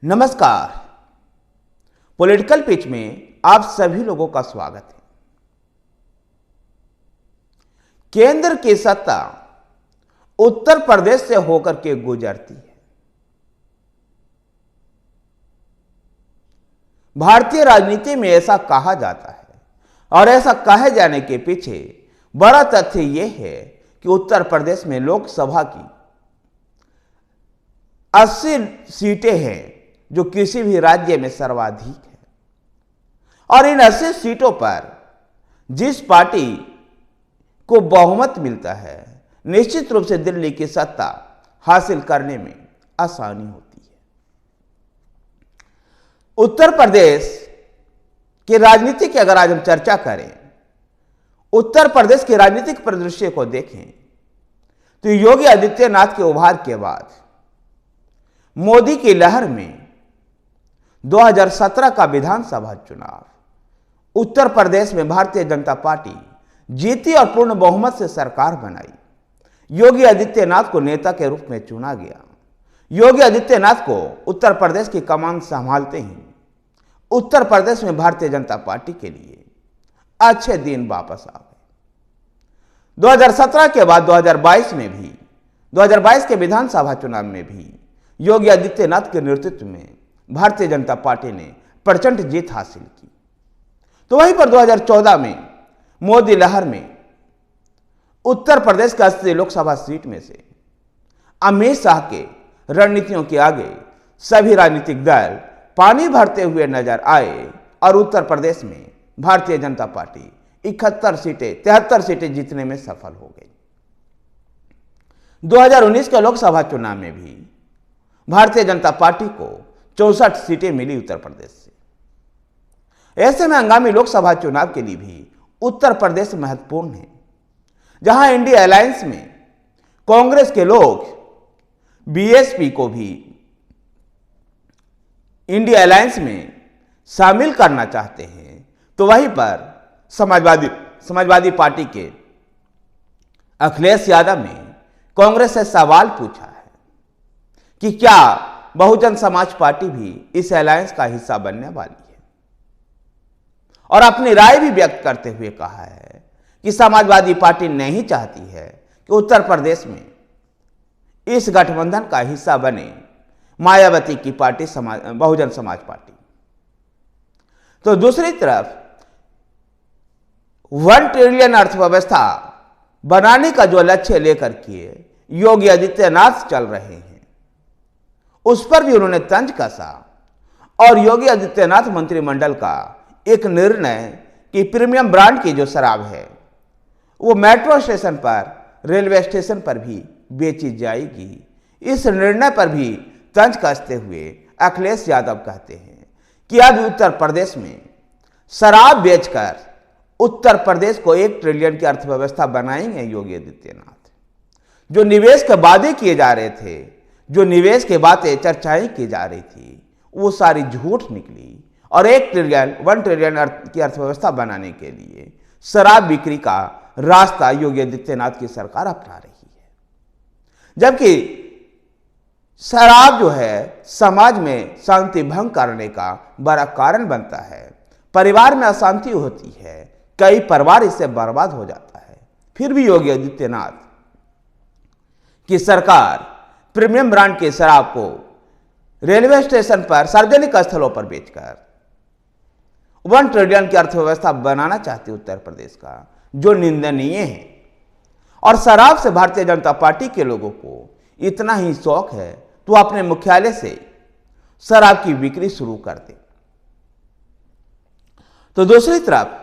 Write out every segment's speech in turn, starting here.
नमस्कार। Political pitch में आप सभी लोगों का स्वागत है। केंद्र की सत्ता उत्तर प्रदेश से होकर के गुजरती है। भारतीय राजनीति में ऐसा कहा जाता है और ऐसा कहे जाने के पीछे बड़ा तथ्य यह है कि उत्तर प्रदेश में लोकसभा की 80 सीटें हैं जो किसी भी राज्य में सर्वाधिक है। और इन 80 सीटों पर जिस पार्टी को बहुमत मिलता है, निश्चित रूप से दिल्ली की सत्ता हासिल करने में आसानी होती है। उत्तर प्रदेश की राजनीति की अगर आज हम चर्चा करें, उत्तर प्रदेश के राजनीतिक परिदृश्य को देखें तो योगी आदित्यनाथ के उभार के बाद मोदी की लहर में 2017 का विधानसभा चुनाव उत्तर प्रदेश में भारतीय जनता पार्टी जीती और पूर्ण बहुमत से सरकार बनाई। योगी आदित्यनाथ को नेता के रूप में चुना गया। योगी आदित्यनाथ को उत्तर प्रदेश की कमान संभालते ही उत्तर प्रदेश में भारतीय जनता पार्टी के लिए अच्छे दिन वापस आ गए। 2017 के बाद 2022 के विधानसभा चुनाव में भी योगी आदित्यनाथ के नेतृत्व में भारतीय जनता पार्टी ने प्रचंड जीत हासिल की। तो वहीं पर 2014 में मोदी लहर में उत्तर प्रदेश के 80 लोकसभा सीट में से अमित शाह के रणनीतियों के आगे सभी राजनीतिक दल पानी भरते हुए नजर आए और उत्तर प्रदेश में भारतीय जनता पार्टी 73 सीटें जीतने में सफल हो गई। 2019 के लोकसभा चुनाव में भी भारतीय जनता पार्टी को 64 सीटें मिली उत्तर प्रदेश से। ऐसे में आगामी लोकसभा चुनाव के लिए भी उत्तर प्रदेश महत्वपूर्ण है, जहां इंडिया अलायंस में कांग्रेस के लोग बीएसपी को भी इंडिया अलायंस में शामिल करना चाहते हैं। तो वहीं पर समाजवादी पार्टी के अखिलेश यादव ने कांग्रेस से सवाल पूछा है कि क्या बहुजन समाज पार्टी भी इस अलायंस का हिस्सा बनने वाली है, और अपनी राय भी व्यक्त करते हुए कहा है कि समाजवादी पार्टी नहीं चाहती है कि उत्तर प्रदेश में इस गठबंधन का हिस्सा बने मायावती की पार्टी बहुजन समाज पार्टी। तो दूसरी तरफ 1 ट्रिलियन अर्थव्यवस्था बनाने का जो लक्ष्य लेकर के योगी आदित्यनाथ चल रहे हैं, उस पर भी उन्होंने तंज कसा और योगी आदित्यनाथ मंत्रिमंडल का एक निर्णय कि प्रीमियम ब्रांड की जो शराब है वो मेट्रो स्टेशन पर, रेलवे स्टेशन पर भी बेची जाएगी, इस निर्णय पर भी तंज कसते हुए अखिलेश यादव कहते हैं कि अब उत्तर प्रदेश में शराब बेचकर उत्तर प्रदेश को 1 ट्रिलियन की अर्थव्यवस्था बनाएंगे योगी आदित्यनाथ। जो निवेश के वादे किए जा रहे थे, जो निवेश की बातें चर्चाएं की जा रही थी, वो सारी झूठ निकली और 1 ट्रिलियन की अर्थव्यवस्था बनाने के लिए शराब बिक्री का रास्ता योगी आदित्यनाथ की सरकार अपना रही है। जबकि शराब जो है समाज में शांति भंग करने का बड़ा कारण बनता है, परिवार में अशांति होती है, कई परिवार इससे बर्बाद हो जाता है। फिर भी योगी आदित्यनाथ की सरकार प्रीमियम ब्रांड के शराब को रेलवे स्टेशन पर, सार्वजनिक स्थलों पर बेचकर 1 ट्रिलियन की अर्थव्यवस्था बनाना चाहती उत्तर प्रदेश का, जो निंदनीय है। और शराब से भारतीय जनता पार्टी के लोगों को इतना ही शौक है तो अपने मुख्यालय से शराब की बिक्री शुरू कर दे। तो दूसरी तरफ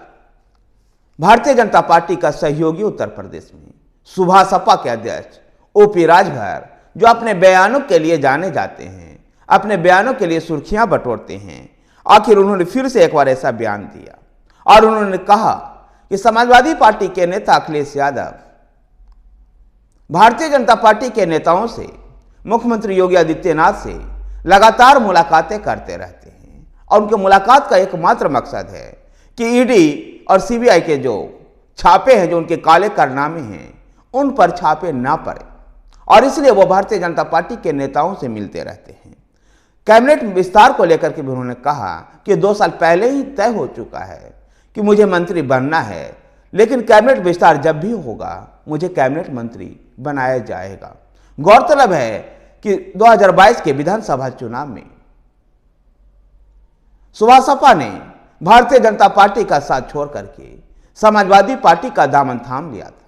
भारतीय जनता पार्टी का सहयोगी उत्तर प्रदेश में सुभासपा के अध्यक्ष ओपी राजभर, जो अपने बयानों के लिए जाने जाते हैं, अपने बयानों के लिए सुर्खियां बटोरते हैं, आखिर उन्होंने फिर से एक बार ऐसा बयान दिया और उन्होंने कहा कि समाजवादी पार्टी के नेता अखिलेश यादव भारतीय जनता पार्टी के नेताओं से, मुख्यमंत्री योगी आदित्यनाथ से लगातार मुलाकातें करते रहते हैं और उनके मुलाकात का एकमात्र मकसद है कि ईडी और सीबीआई के जो छापे हैं, जो उनके काले कारनामे हैं, उन पर छापे ना पड़े और इसलिए वो भारतीय जनता पार्टी के नेताओं से मिलते रहते हैं। कैबिनेट विस्तार को लेकर के भी उन्होंने कहा कि 2 साल पहले ही तय हो चुका है कि मुझे मंत्री बनना है, लेकिन कैबिनेट विस्तार जब भी होगा मुझे कैबिनेट मंत्री बनाया जाएगा। गौरतलब है कि 2022 के विधानसभा चुनाव में सुभाष ने भारतीय जनता पार्टी का साथ छोड़ करके समाजवादी पार्टी का दामन थाम लिया था।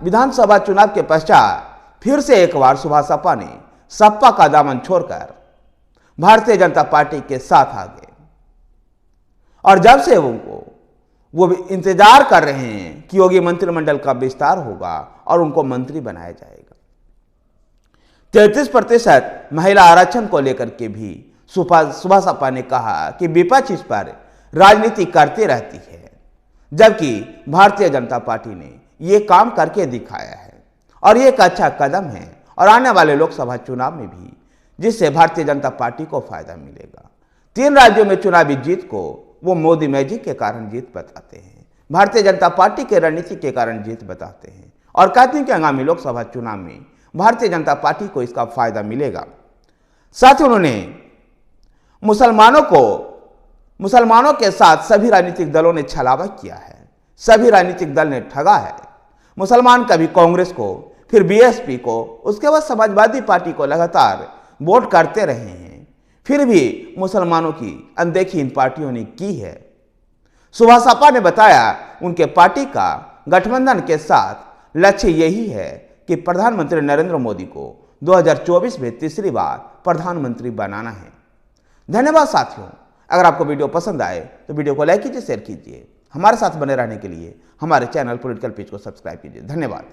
विधानसभा चुनाव के पश्चात फिर से एक बार सुभाष ने सपा का दामन छोड़कर भारतीय जनता पार्टी के साथ आ गए और जब से वो भी इंतजार कर रहे हैं कि योगी मंत्रिमंडल का विस्तार होगा और उनको मंत्री बनाया जाएगा। 33% महिला आरक्षण को लेकर के भी सुभाष ने कहा कि विपक्ष इस पर राजनीति करती रहती है, जबकि भारतीय जनता पार्टी ने ये काम करके दिखाया है और ये एक अच्छा कदम है और आने वाले लोकसभा चुनाव में भी जिससे भारतीय जनता पार्टी को फायदा मिलेगा। 3 राज्यों में चुनावी जीत को वो मोदी मैजिक के कारण जीत बताते हैं, भारतीय जनता पार्टी के रणनीति के कारण जीत बताते हैं और कहते हैं कि आगामी लोकसभा चुनाव में भारतीय जनता पार्टी को इसका फायदा मिलेगा। साथ ही उन्होंने मुसलमानों के साथ सभी राजनीतिक दलों ने छलावा किया है, सभी राजनीतिक दल ने ठगा है। मुसलमान कभी कांग्रेस को, फिर बीएसपी को, उसके बाद समाजवादी पार्टी को लगातार वोट करते रहे हैं, फिर भी मुसलमानों की अनदेखी इन पार्टियों ने की है। सुभाष ने बताया उनके पार्टी का गठबंधन के साथ लक्ष्य यही है कि प्रधानमंत्री नरेंद्र मोदी को 2024 में तीसरी बार प्रधानमंत्री बनाना है। धन्यवाद साथियों, अगर आपको वीडियो पसंद आए तो वीडियो को लाइक कीजिए, शेयर कीजिए। हमारे साथ बने रहने के लिए हमारे चैनल पॉलिटिकल पेज को सब्सक्राइब कीजिए। धन्यवाद।